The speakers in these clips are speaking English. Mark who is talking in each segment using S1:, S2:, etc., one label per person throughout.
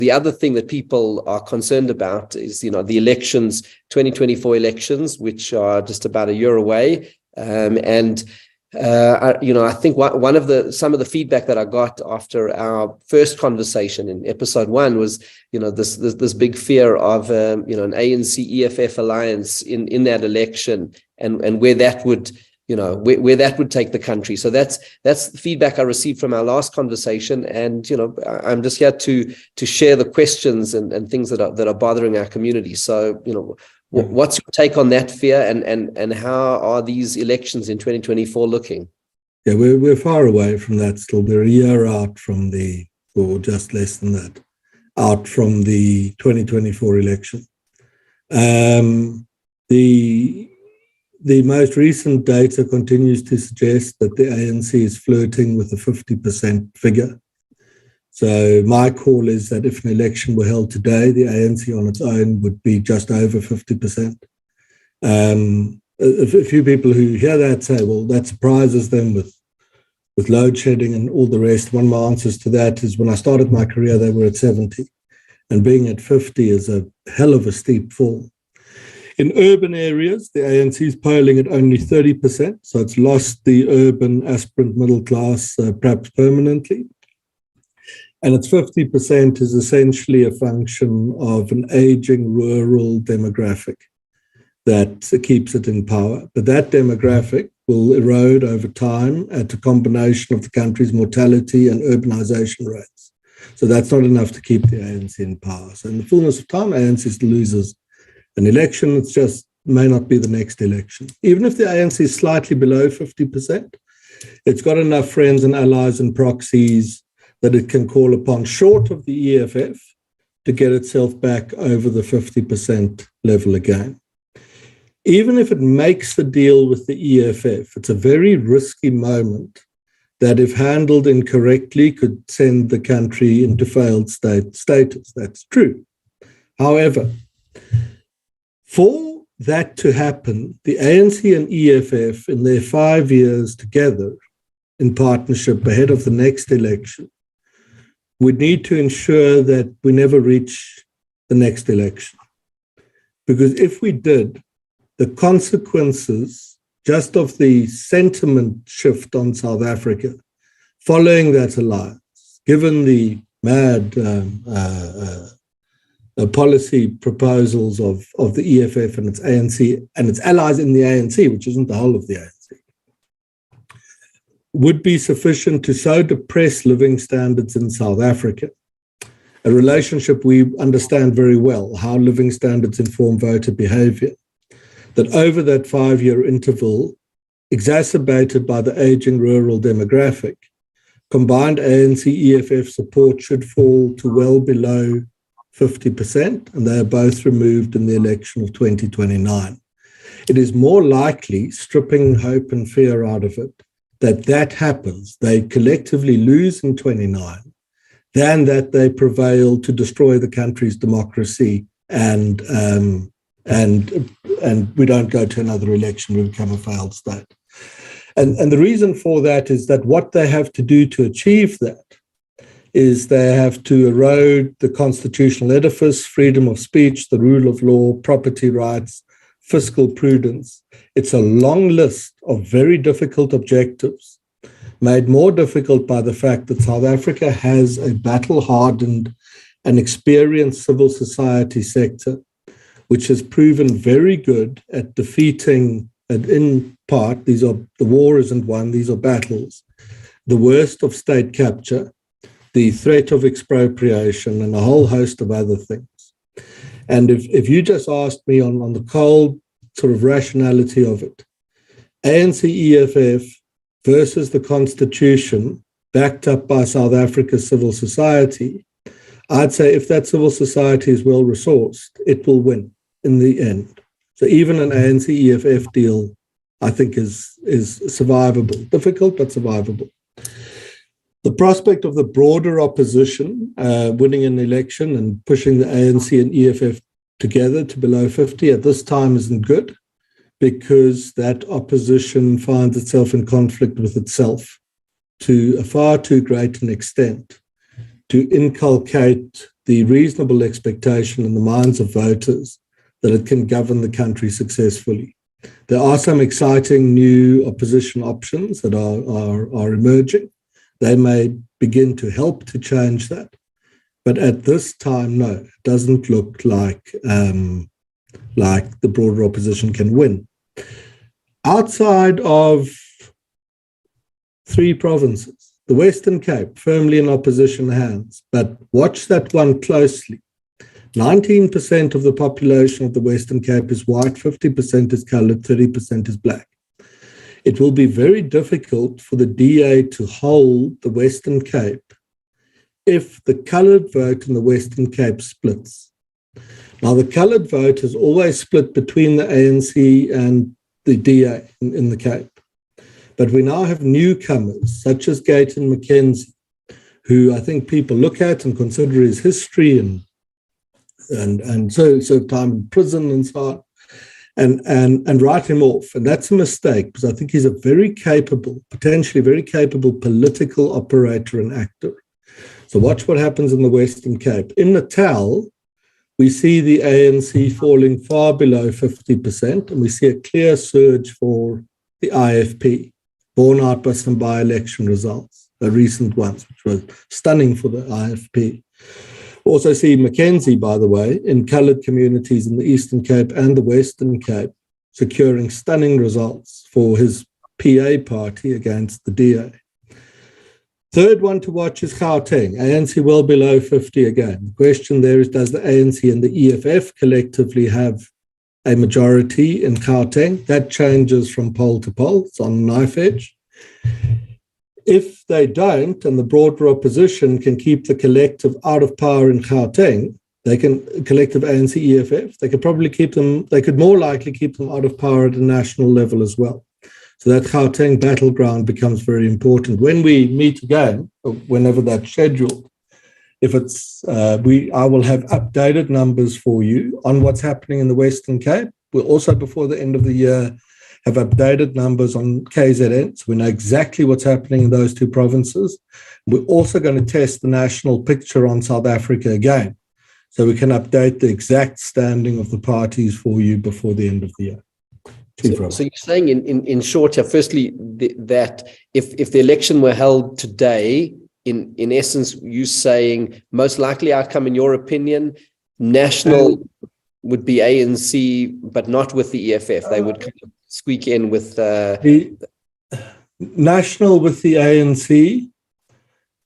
S1: The other thing that people are concerned about is, the elections, 2024 elections, which are just about a year away. I think some of the feedback that I got after our first conversation in episode 1 was, this big fear of, an ANC EFF alliance in that election, and where that would, where that would take the country. So that's the feedback I received from our last conversation, and I'm just here to share the questions and things that are bothering our community. So what's your take on that fear, and how are these elections in 2024 looking?
S2: Yeah, we're far away from that still. We're a year out from or just less than that, out from the 2024 election. The most recent data continues to suggest that the ANC is flirting with the 50% figure. So my call is that if an election were held today, the ANC on its own would be just over 50%. A few people who hear that say, well, that surprises them with load shedding and all the rest. One of my answers to that is, when I started my career, they were at 70. And being at 50 is a hell of a steep fall. In urban areas, the ANC is polling at only 30%. So it's lost the urban aspirant middle class, perhaps permanently. And its 50% is essentially a function of an aging rural demographic that keeps it in power. But that demographic will erode over time at a combination of the country's mortality and urbanization rates. So that's not enough to keep the ANC in power. So in the fullness of time, ANC loses an election. It just may not be the next election. Even if the ANC is slightly below 50%, it's got enough friends and allies and proxies that it can call upon, short of the EFF, to get itself back over the 50% level again. Even if it makes the deal with the EFF, it's a very risky moment that, if handled incorrectly, could send the country into failed state status. That's true. However, for that to happen, the ANC and EFF, in their 5 years together in partnership ahead of the next election, would need to ensure that we never reach the next election. Because if we did, the consequences just of the sentiment shift on South Africa following that alliance, given the mad policy proposals of the EFF and its ANC and its allies in the ANC, which isn't the whole of the ANC, would be sufficient to so depress living standards in South Africa, a relationship we understand very well, how living standards inform voter behavior, that over that 5-year interval, exacerbated by the aging rural demographic, combined ANC-EFF support should fall to well below 50%, and they are both removed in the election of 2029. It is more likely, stripping hope and fear out of it, that happens, they collectively lose in 29, than that they prevail to destroy the country's democracy and we don't go to another election, we become a failed state. And the reason for that is that what they have to do to achieve that is they have to erode the constitutional edifice, freedom of speech, the rule of law, property rights, fiscal prudence. It's a long list of very difficult objectives, made more difficult by the fact that South Africa has a battle-hardened and experienced civil society sector, which has proven very good at defeating, and in part, the war isn't won, these are battles, the worst of state capture, the threat of expropriation, and a whole host of other things. And if you just asked me on the cold sort of rationality of it, ANC-EFF versus the Constitution, backed up by South Africa's civil society, I'd say if that civil society is well-resourced, it will win in the end. So even an ANC-EFF deal, I think, is survivable. Difficult, but survivable. The prospect of the broader opposition winning an election and pushing the ANC and EFF together to below 50 at this time isn't good, because that opposition finds itself in conflict with itself to a far too great an extent to inculcate the reasonable expectation in the minds of voters that it can govern the country successfully. There are some exciting new opposition options that are emerging. They may begin to help to change that. But at this time, no, it doesn't look like the broader opposition can win. Outside of 3 provinces, the Western Cape firmly in opposition hands, but watch that one closely. 19% of the population of the Western Cape is white, 50% is coloured, 30% is black. It will be very difficult for the DA to hold the Western Cape if the coloured vote in the Western Cape splits. Now, the coloured vote is always split between the ANC and the DA in the Cape. But we now have newcomers, such as Gayton McKenzie, who I think people look at and consider his history and so time in prison and so on, and write him off. And that's a mistake, because I think he's a very capable, potentially very capable political operator and actor. So watch what happens in the Western Cape. In Natal, we see the ANC falling far below 50%, and we see a clear surge for the IFP, borne out by some by-election results, the recent ones, which were stunning for the IFP. Also see Mackenzie, by the way, in coloured communities in the Eastern Cape and the Western Cape, securing stunning results for his PA party against the DA. Third one to watch is Gauteng, ANC well below 50 again. The question there is, does the ANC and the EFF collectively have a majority in Gauteng? That changes from poll to poll. It's on a knife edge. If they don't, and the broader opposition can keep the collective out of power in Gauteng, they can, collective ANC, EFF, they could probably keep them, they could more likely keep them out of power at a national level as well. So that Gauteng battleground becomes very important. When we meet again, or whenever that's scheduled, if it's, I will have updated numbers for you on what's happening in the Western Cape. We'll also, before the end of the year, have updated numbers on KZN, so we know exactly what's happening in those 2 provinces. We're also going to test the national picture on South Africa again, so we can update the exact standing of the parties for you before the end of the year.
S1: So you're saying in short here, firstly, that if the election were held today, in essence, you saying most likely outcome, in your opinion, national would be ANC, but not with the EFF. They would kind of squeak in with
S2: the national with the ANC.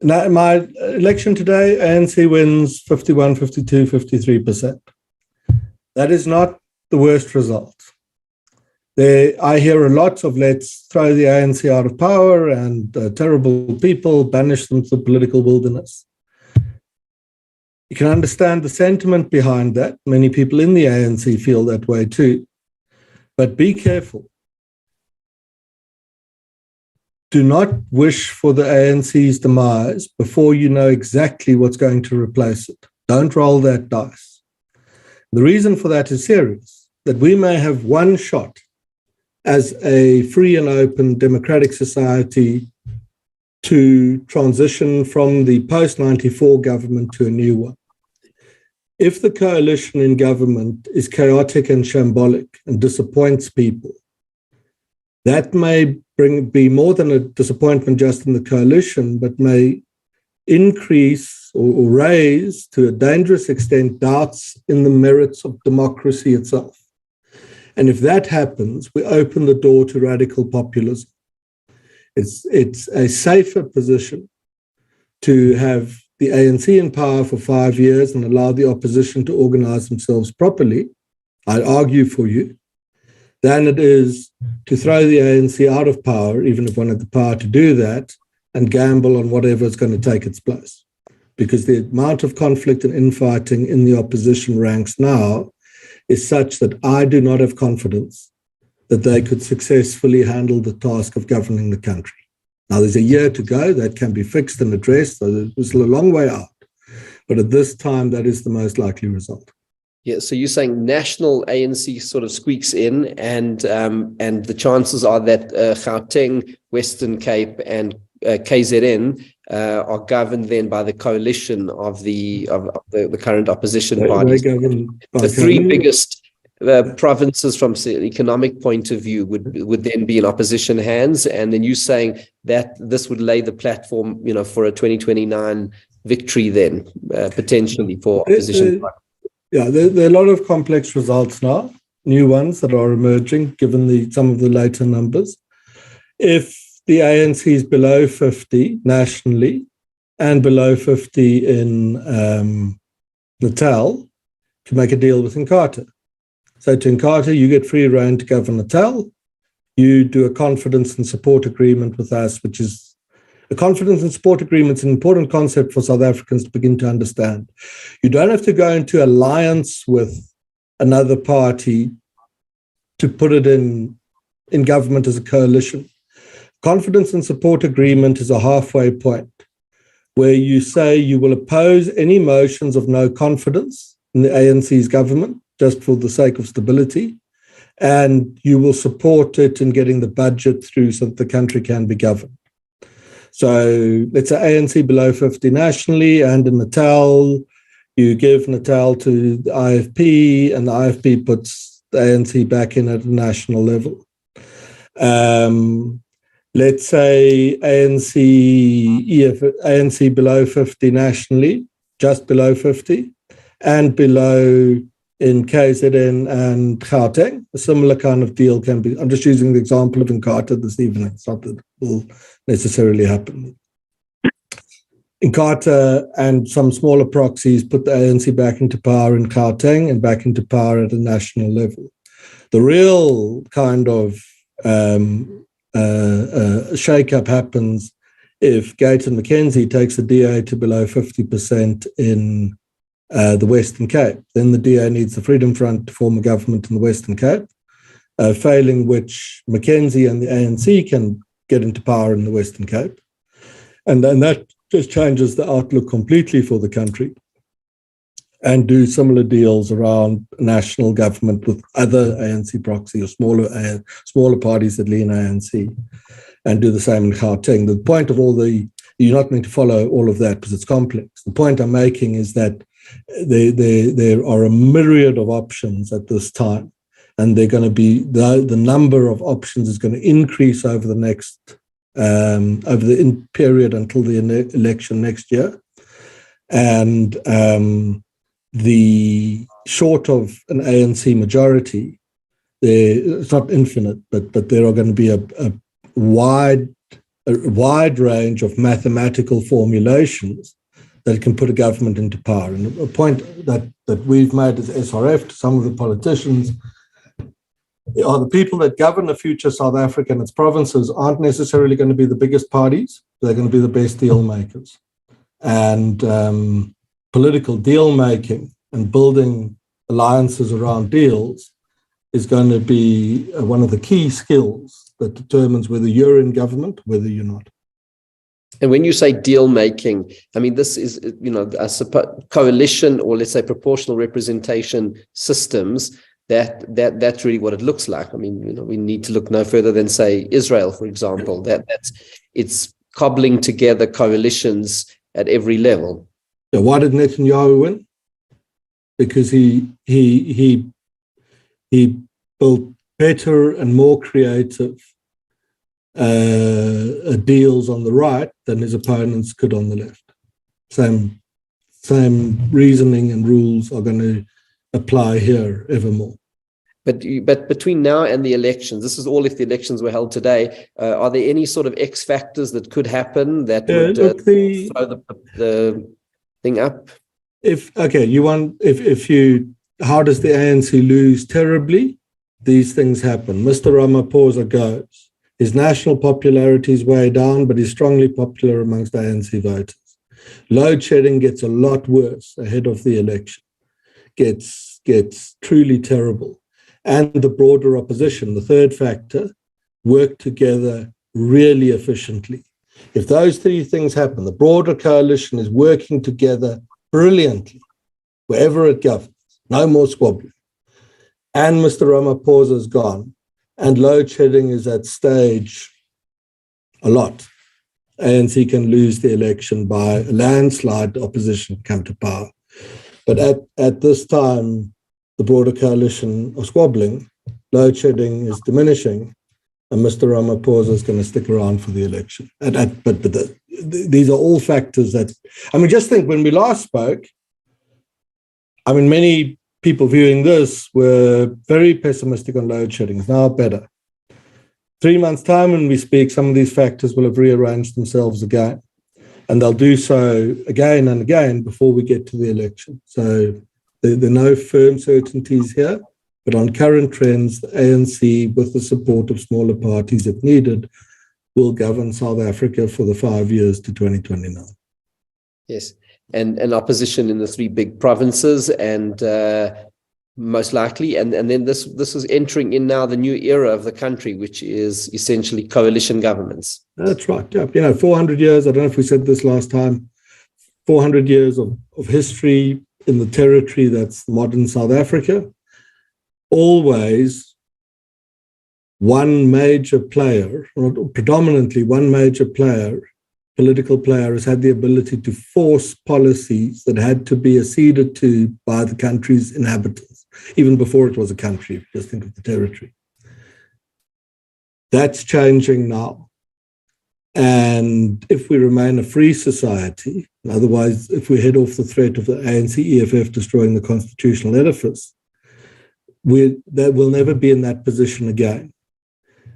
S2: Now, my election today, ANC wins 51, 52, 53%. That is not the worst result. I hear a lot of let's throw the ANC out of power and terrible people, banish them to the political wilderness. You can understand the sentiment behind that. Many people in the ANC feel that way too. But be careful. Do not wish for the ANC's demise before you know exactly what's going to replace it. Don't roll that dice. The reason for that is serious, that we may have one shot as a free and open democratic society to transition from the post-94 government to a new one. If the coalition in government is chaotic and shambolic and disappoints people, that may be more than a disappointment just in the coalition, but may increase or raise to a dangerous extent doubts in the merits of democracy itself. And if that happens, we open the door to radical populism. It's a safer position to have the ANC in power for 5 years and allow the opposition to organize themselves properly, I'd argue for you, than it is to throw the ANC out of power, even if one had the power to do that, and gamble on whatever is going to take its place. Because the amount of conflict and infighting in the opposition ranks now is such that I do not have confidence that they could successfully handle the task of governing the country. Now, there's a year to go. That can be fixed and addressed, so it's a long way out. But at this time, that is the most likely result.
S1: Yeah, so you're saying national ANC sort of squeaks in, and the chances are that Gauteng, Western Cape, and KZN are governed then by the coalition of the current opposition parties. The three biggest provinces from an economic point of view would then be in opposition hands, and then you saying that this would lay the platform, for a 2029 victory then potentially for opposition.
S2: There are a lot of complex results now, new ones that are emerging given some of the later numbers. If the ANC is below 50 nationally and below 50 in Natal, to make a deal with Inkatha. So to Inkatha, you get free rein to govern Natal. You do a confidence and support agreement with us, which is a confidence and support agreement is an important concept for South Africans to begin to understand. You don't have to go into alliance with another party to put it in government as a coalition. Confidence and support agreement is a halfway point where you say you will oppose any motions of no confidence in the ANC's government, just for the sake of stability, and you will support it in getting the budget through so that the country can be governed. So let's say ANC below 50 nationally, and in Natal, you give Natal to the IFP, and the IFP puts the ANC back in at a national level. Let's say ANC below 50 nationally, just below 50, and below in KZN and Gauteng. A similar kind of deal can be. I'm just using the example of Inkatha this evening. It's not that it will necessarily happen. Inkatha and some smaller proxies put the ANC back into power in Gauteng and back into power at a national level. The real kind of shake-up happens if Gayton Mackenzie takes the DA to below 50% in the Western Cape. Then the DA needs the Freedom Front to form a government in the Western Cape, failing which Mackenzie and the ANC can get into power in the Western Cape. And then that just changes the outlook completely for the country, and do similar deals around national government with other ANC proxy or smaller parties that lean ANC, and do the same in Gauteng. The point of you're not going to follow all of that because it's complex. The point I'm making is that there are a myriad of options at this time, and they're going to be the number of options is going to increase over the next over the period until the election next year, and the short of an ANC majority, it's not infinite, but there are going to be a wide range of mathematical formulations that can put a government into power. And a point that we've made as SRF to some of the politicians are the people that govern the future South Africa and its provinces aren't necessarily going to be the biggest parties. They're going to be the best deal makers. And political deal making and building alliances around deals is going to be one of the key skills that determines whether you're in government, whether you're not.
S1: And when you say deal making, I mean, this is, I suppose coalition, or let's say proportional representation systems, that's really what it looks like. I mean, we need to look no further than, say, Israel, for example. It's cobbling together coalitions at every level.
S2: Yeah, why did Netanyahu win? Because he built better and more creative deals on the right than his opponents could on the left. Same reasoning and rules are going to apply here evermore.
S1: But between now and the elections, this is all if the elections were held today, are there any sort of X factors that could happen that would throw the thing up?
S2: How does the ANC lose terribly? These things happen. Mr. Ramaphosa goes. His national popularity is way down, but he's strongly popular amongst ANC voters. Load shedding gets a lot worse ahead of the election. Gets truly terrible. And the broader opposition, the third factor, work together really efficiently. If those three things happen, the broader coalition is working together brilliantly, wherever it governs, no more squabbling. And Mr. Ramaphosa is gone, and load shedding is at stage a lot. ANC can lose the election by a landslide, opposition come to power. But at this time, the broader coalition are squabbling, load shedding is diminishing, and Mr. Ramaphosa is going to stick around for the election. But these are all factors that, just think when we last spoke, many people viewing this were very pessimistic on load shedding. It's now better. 3 months' time when we speak, some of these factors will have rearranged themselves again. And they'll do so again and again before we get to the election. So there are no firm certainties here. But on current trends, the ANC, with the support of smaller parties if needed, will govern South Africa for the 5 years to 2029.
S1: Yes, and opposition in the 3 big provinces, and most likely, and then this is entering in now the new era of the country, which is essentially coalition governments.
S2: That's right. Yeah, 400 years. I don't know if we said this last time. 400 years of history in the territory that's modern South Africa. Always one major player, or predominantly one major player, political player, has had the ability to force policies that had to be acceded to by the country's inhabitants, even before it was a country. Just think of the territory. That's changing now. And if we remain a free society, otherwise, if we head off the threat of the ANC-EFF destroying the constitutional edifice, that will never be in that position again.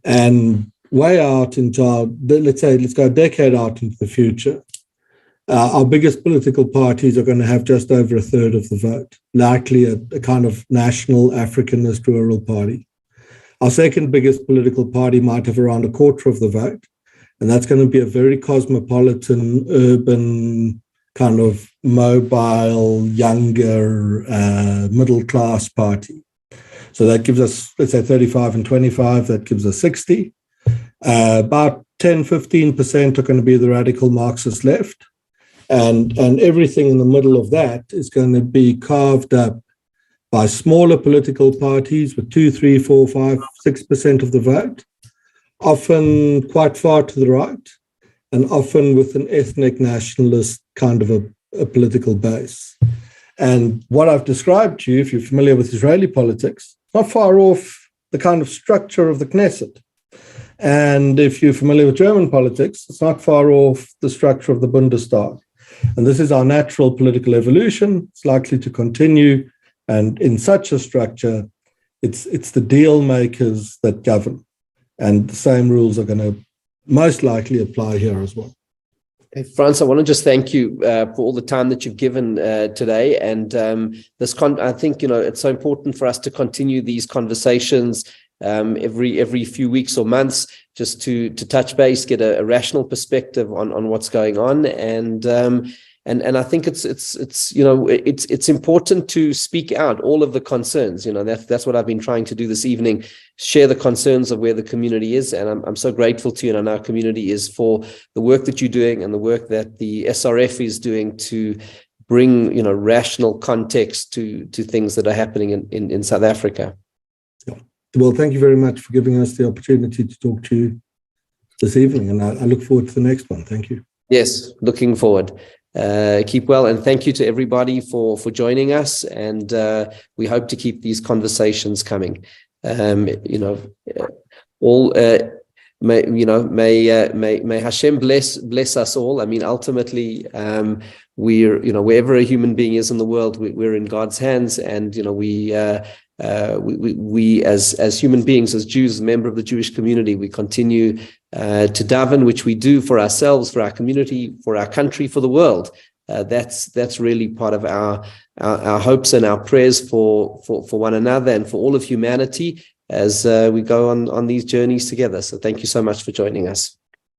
S2: And way out into let's go a decade out into the future, our biggest political parties are going to have just over a third of the vote, likely a kind of national Africanist rural party. Our second biggest political party might have around a quarter of the vote, and that's going to be a very cosmopolitan, urban, kind of mobile, younger, middle-class party. So that gives us, let's say, 35 and 25, that gives us 60. About 10, 15% are going to be the radical Marxist left. And everything in the middle of that is going to be carved up by smaller political parties with 2, 3, 4, 5, 6% of the vote, often quite far to the right, and often with an ethnic nationalist kind of a political base. And what I've described to you, if you're familiar with Israeli politics, not far off the kind of structure of the Knesset. And if you're familiar with German politics, it's not far off the structure of the Bundestag. And this is our natural political evolution. It's likely to continue. And in such a structure, it's the deal makers that govern. And the same rules are going to most likely apply here as well.
S1: Hey, Frans, I want to just thank you for all the time that you've given today. And I think, it's so important for us to continue these conversations every few weeks or months, just to touch base, get a rational perspective on what's going on. And I think it's important to speak out all of the concerns. That's what I've been trying to do this evening, share the concerns of where the community is. And I'm so grateful to you and our community is for the work that you're doing and the work that the SRF is doing to bring, rational context to things that are happening in South Africa.
S2: Well, thank you very much for giving us the opportunity to talk to you this evening. And I look forward to the next one. Thank you.
S1: Yes, looking forward. Keep well, and thank you to everybody for joining us. And we hope to keep these conversations coming. May Hashem bless us all. Ultimately, we're wherever a human being is in the world, we're in God's hands, and we as human beings, as Jews, member of the Jewish community, we continue to daven, which we do for ourselves, for our community, for our country, for the world. That's really part of our hopes and our prayers for one another and for all of humanity as we go on these journeys together. So thank you so much for joining us.